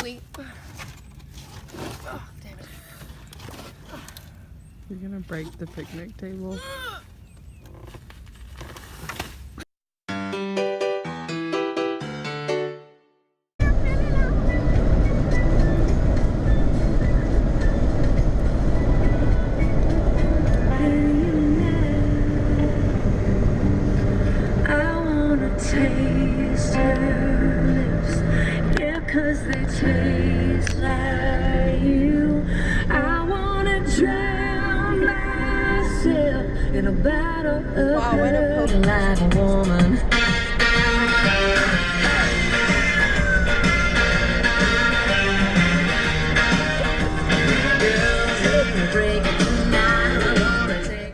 Allie. Oh, damn it. You're gonna break the picnic table. Taste her lips, yeah, 'cause they taste like you. I wanna drown myself in a bottle of her like a woman. Girls, let me break it tonight. I wanna take.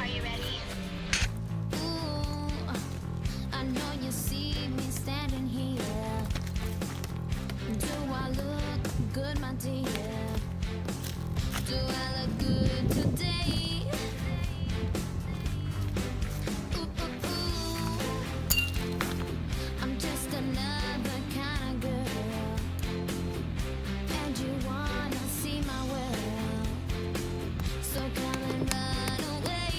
Are you ready? Ooh, I know you see me standing here. Do I look good, my dear? Do I look good today? Ooh, ooh, ooh. I'm just another kind of girl, and you wanna see my world. So come and run away.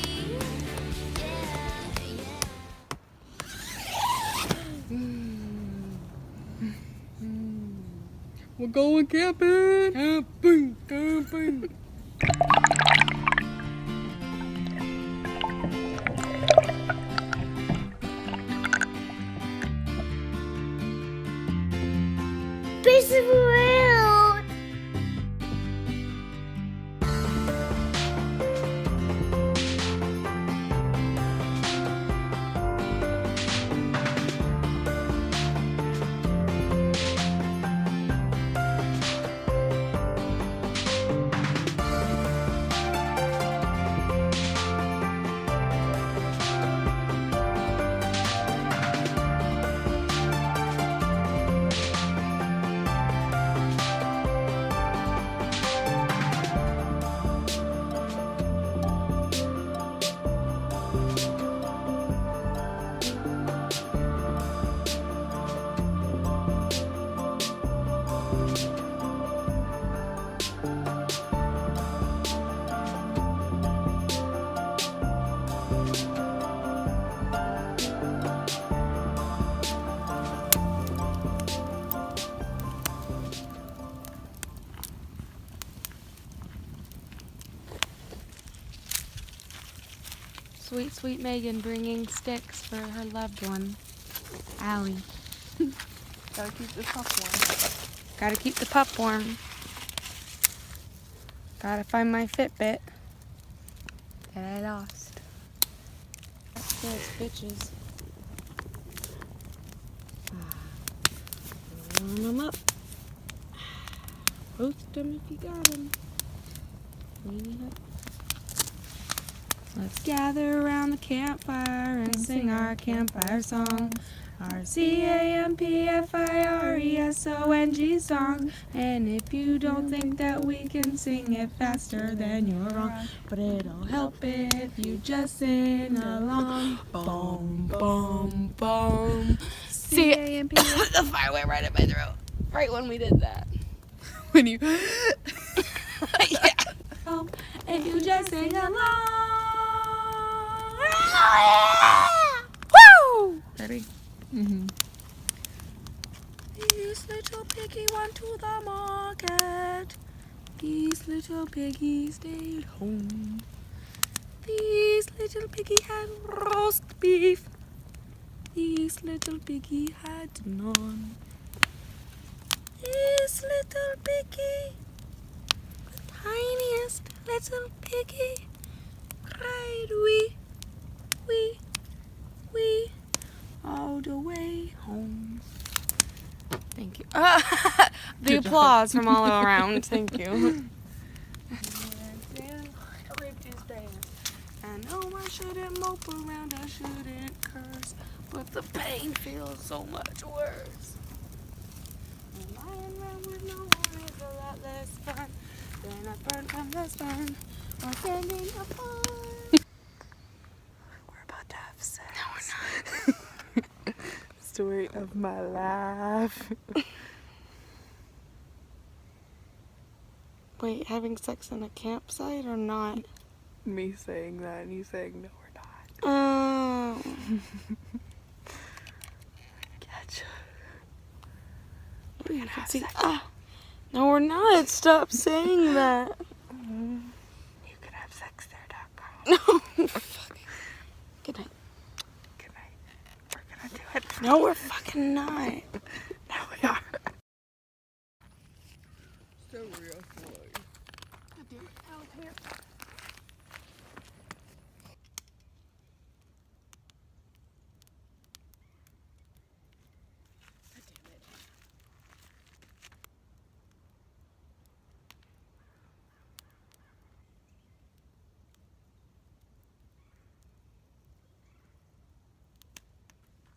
Yeah, yeah. We're going camping! Camping! Camping! Piece of world. Sweet, sweet Megan bringing sticks for her loved one, Allie. Gotta keep this pup warm. Gotta keep the pup warm. Gotta find my Fitbit that I lost. That's bitches. Warm them up. Roast them if you got them. Clean it up. Let's gather around the campfire and sing our campfire song. Our CAMPFIRESONG song. And if you don't think that we can sing it faster, then you're wrong. But it'll help if you just sing along. Boom, boom, boom. C-A-M-P. The fire went right in my throat. Right when we did that. When you... Yeah. If you just sing along. Woo! Ready? Mm-hmm. This little piggy went to the market. This little piggy stayed home. This little piggy had roast beef. This little piggy had none. This little piggy, the tiniest little piggy, cried wee, wee, wee, all the way home. Thank you. The Good applause from all around. Thank you. I know I shouldn't mope around, I shouldn't curse, but the pain feels so much worse. And lying around with no one is a lot less fun than a burn from the sun or standing apart. We're about to have story of my life. Wait, having sex in a campsite or not? Me saying that and you saying no, we're not. Oh. Gotcha. You can see. No, we're not. Stop saying that. You can have sex there.com. No. Fuck. Good night. Good night. We're gonna do it. No, we're fucking not. No, we are. So real slow. God damn it. Out here.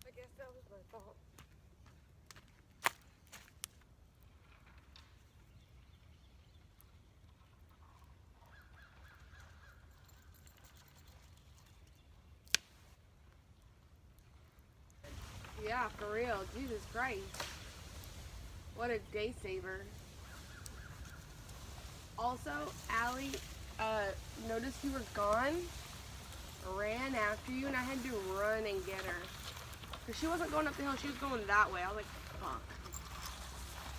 I guess that was my fault. Yeah, for real. Jesus Christ. What a day saver. Also, Allie, noticed you were gone, ran after you, and I had to run and get her. Because she wasn't going up the hill, she was going that way. I was like, fuck.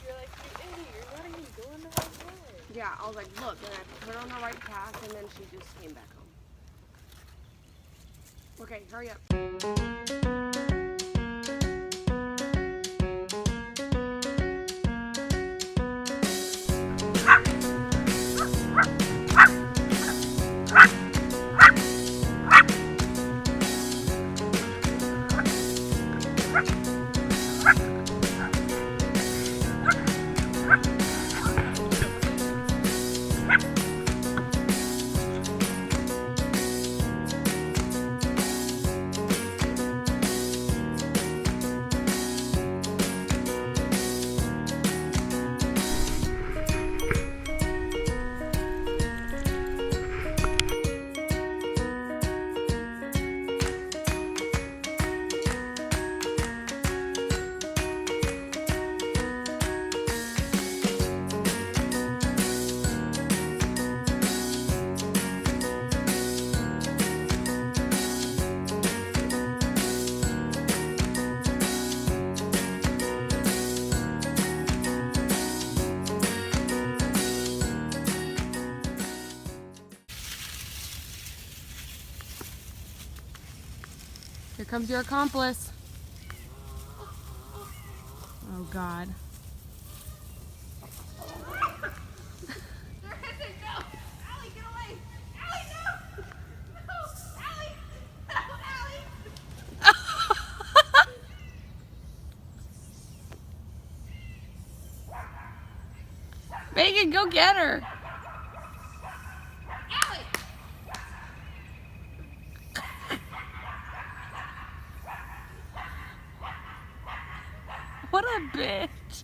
You're like, you idiot, you're not even going the right way. Yeah, I was like, look, and I put her on the right path, and then she just came back home. Okay, hurry up. Here comes your accomplice. Oh, God. Megan, go get her. What a bitch.